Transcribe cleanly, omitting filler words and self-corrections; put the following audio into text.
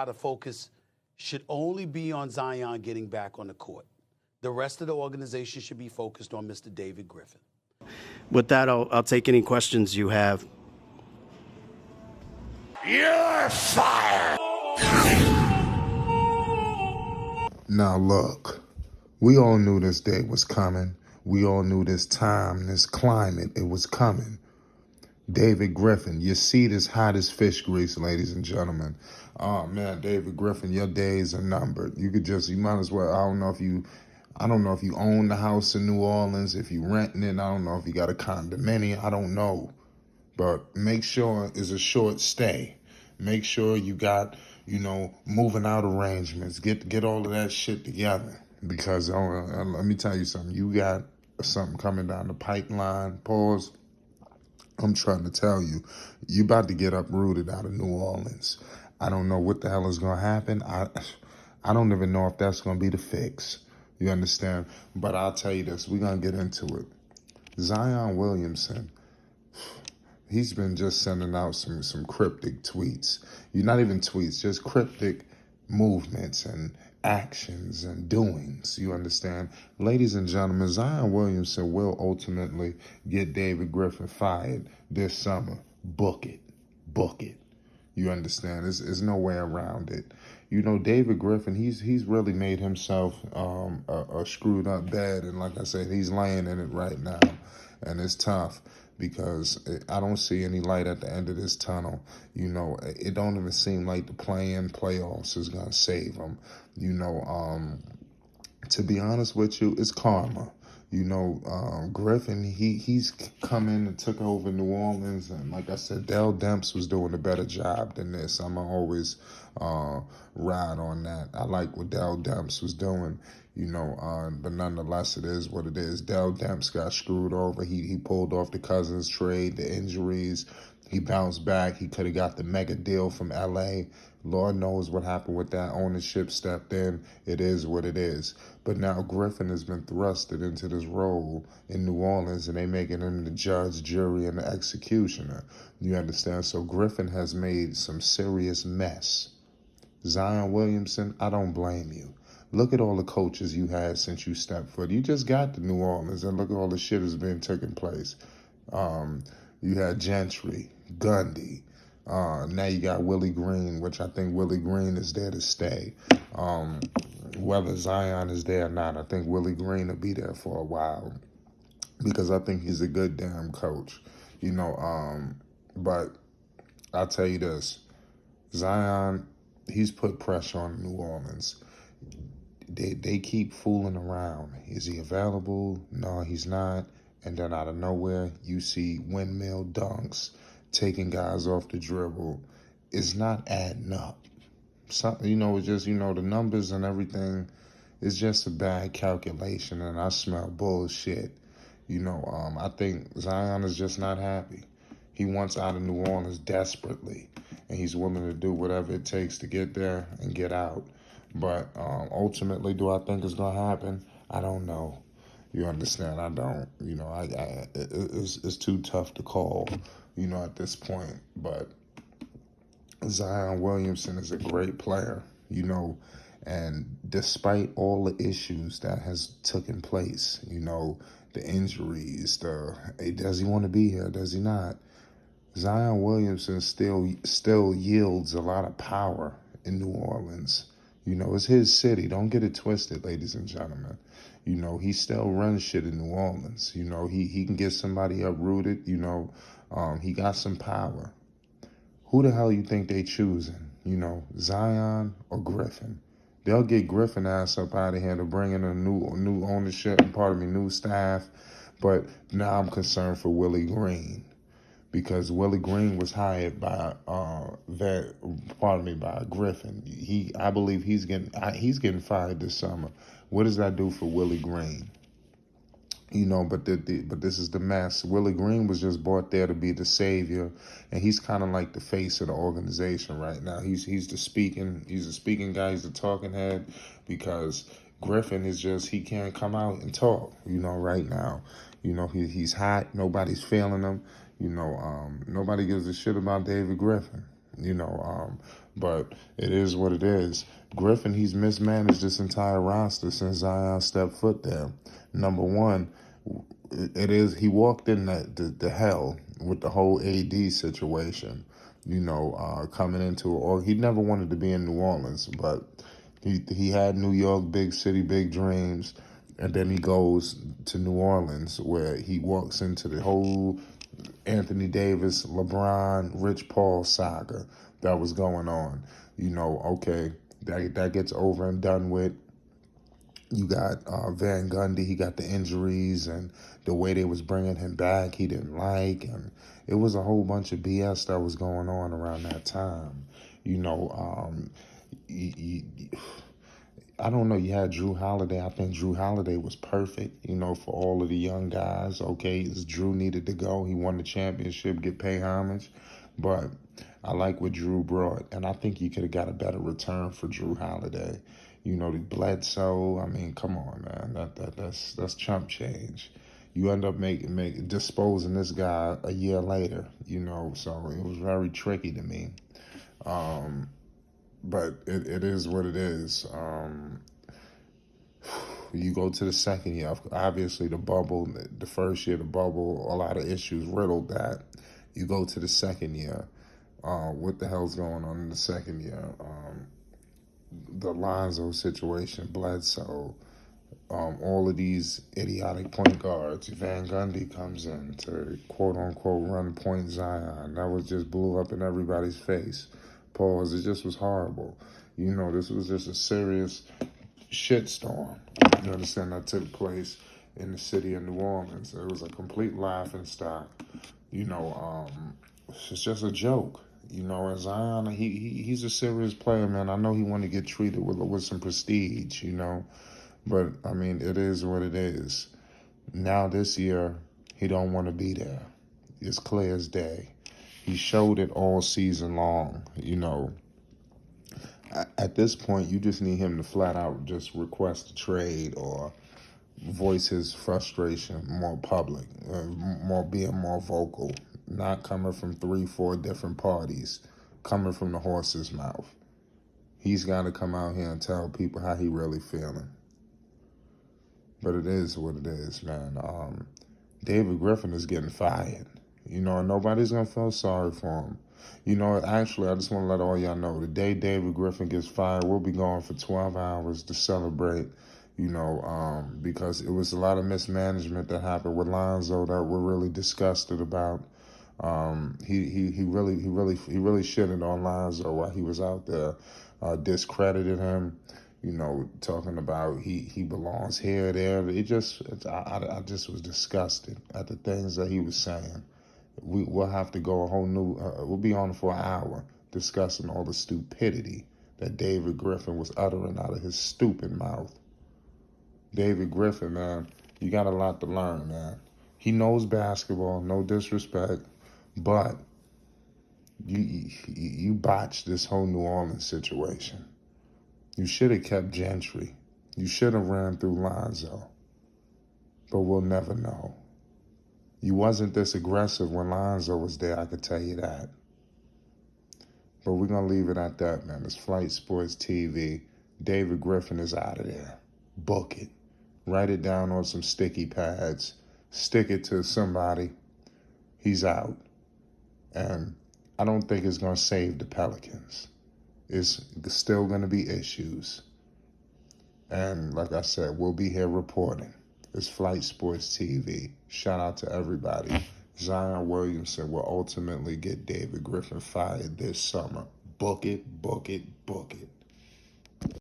The focus should only be on Zion getting back on the court. The rest of the organization should be focused on Mr. David Griffin. With that, I'll take any questions you have. You're fired! Now look, we all knew this day was coming. We all knew this time, this climate, it was coming. David Griffin, your seat is hot as fish grease, ladies and gentlemen. Oh man, David Griffin, your days are numbered. You might as well, I don't know if you own the house in New Orleans, if you renting it, I don't know if you got a condominium, I don't know. But make sure it's a short stay. Make sure you got, moving out arrangements. Get all of that shit together. Because let me tell you something. You got something coming down the pipeline. Pause. I'm trying to tell you, you about to get uprooted out of New Orleans. I don't know what the hell is going to happen. I don't even know if that's going to be the fix. You understand? But I'll tell you this. We're going to get into it. Zion Williamson, he's been just sending out some cryptic tweets. Not even tweets, just cryptic movements and actions and doings. You understand? Ladies and gentlemen, Zion Williamson will ultimately get David Griffin fired this summer. Book it. Book it. You understand? There's no way around it. David Griffin, he's really made himself a screwed up bed. And like I said, he's laying in it right now. And it's tough because I don't see any light at the end of this tunnel. It don't even seem like the playoffs is going to save him. To be honest with you, it's karma. Griffin, he's come in and took over New Orleans. And like I said, Dell Demps was doing a better job than this. I'm always ride on that. I like what Dell Demps was doing, but nonetheless, it is what it is. Dell Demps got screwed over. He pulled off the Cousins trade, the injuries. He bounced back. He could have got the mega deal from L.A. Lord knows what happened with that. Ownership stepped in. It is what it is. But now Griffin has been thrusted into this role in New Orleans, and they making him the judge, jury, and the executioner. You understand? So Griffin has made some serious mess. Zion Williamson, I don't blame you. Look at all the coaches you had since you stepped foot. You just got to New Orleans, and look at all the shit that's been taking place. You had Gentry, Gundy. Now you got Willie Green, which I think Willie Green is there to stay. Whether Zion is there or not, I think Willie Green will be there for a while because I think he's a good damn coach. But I'll tell you this. Zion, he's put pressure on New Orleans. They keep fooling around. Is he available? No, he's not. And then out of nowhere, you see windmill dunks, taking guys off the dribble. It's not adding up. It's just, the numbers and everything is just a bad calculation, and I smell bullshit. I think Zion is just not happy. He wants out of New Orleans desperately, and he's willing to do whatever it takes to get there and get out. But ultimately, do I think it's going to happen? I don't know. You understand? I don't. It's too tough to call, at this point. But Zion Williamson is a great player, and despite all the issues that has taken place, the injuries, does he want to be here? Does he not? Zion Williamson still yields a lot of power in New Orleans. It's his city. Don't get it twisted, ladies and gentlemen. He still runs shit in New Orleans. He can get somebody uprooted. He got some power. Who the hell you think they choosing? Zion or Griffin? They'll get Griffin ass up out of here to bring in a new ownership and new staff. But now I'm concerned for Willie Green. Because Willie Green was hired by by Griffin. I believe he's getting fired this summer. What does that do for Willie Green? But this is the mess. Willie Green was just brought there to be the savior, and he's kind of like the face of the organization right now. He's the speaking guy, he's the talking head, because Griffin is he can't come out and talk. Right now, he's hot. Nobody's feeling him. Nobody gives a shit about David Griffin. But it is what it is. Griffin, he's mismanaged this entire roster since Zion stepped foot there. Number one, he walked in the hell with the whole AD situation. Coming into it, or he never wanted to be in New Orleans, but he had New York, big city, big dreams, and then he goes to New Orleans where he walks into the whole Anthony Davis, LeBron, Rich Paul saga that was going on. Okay, that gets over and done with. You got Van Gundy. He got the injuries, and the way they was bringing him back, he didn't like, and it was a whole bunch of BS that was going on around that time. I don't know. You had Drew Holiday. I think Drew Holiday was perfect, for all of the young guys. Okay, Drew needed to go. He won the championship, get pay homage, but I like what Drew brought, and I think you could have got a better return for Drew Holiday. The Bledsoe. I mean, come on, man. That's chump change. You end up disposing this guy a year later. So it was very tricky to me. But it is what it is. You go to the second year. Obviously, the bubble. The first year, the bubble. A lot of issues riddled that. You go to the second year. What the hell's going on in the second year? The Lonzo situation, Bledsoe, all of these idiotic point guards. Van Gundy comes in to quote-unquote run point Zion. That just blew up in everybody's face. Pause. It just was horrible. This was just a serious shitstorm. You understand, that took place in the city of New Orleans. It was a complete laughing stock. It's just a joke. And Zion, he's a serious player, man. I know he want to get treated with some prestige, but I mean, it is what it is. Now this year, he don't want to be there. It's clear as day. He showed it all season long, At this point, you just need him to flat out just request a trade or voice his frustration more public, being more vocal. Not coming from 3-4 different parties, coming from the horse's mouth. He's got to come out here and tell people how he really feeling. But it is what it is, man. David Griffin is getting fired. And nobody's going to feel sorry for him. Actually, I just want to let all y'all know, the day David Griffin gets fired, we'll be gone for 12 hours to celebrate, because it was a lot of mismanagement that happened with Lonzo that we're really disgusted about. He really shitted on Lonzo while he was out there, discredited him, talking about he belongs here, there. I just was disgusted at the things that he was saying. We'll have to go a whole new, we'll be on for an hour discussing all the stupidity that David Griffin was uttering out of his stupid mouth. David Griffin, man, you got a lot to learn, man. He knows basketball, no disrespect, but you botched this whole New Orleans situation. You should have kept Gentry. You should have ran through Lonzo. But we'll never know. You wasn't this aggressive when Lonzo was there, I could tell you that. But we're going to leave it at that, man. It's Flight Sports TV. David Griffin is out of there. Book it. Write it down on some sticky pads. Stick it to somebody. He's out. And I don't think it's going to save the Pelicans. It's still going to be issues. And like I said, we'll be here reporting. It's Flight Sports TV. Shout out to everybody. Zion Williamson will ultimately get David Griffin fired this summer. Book it, book it, book it.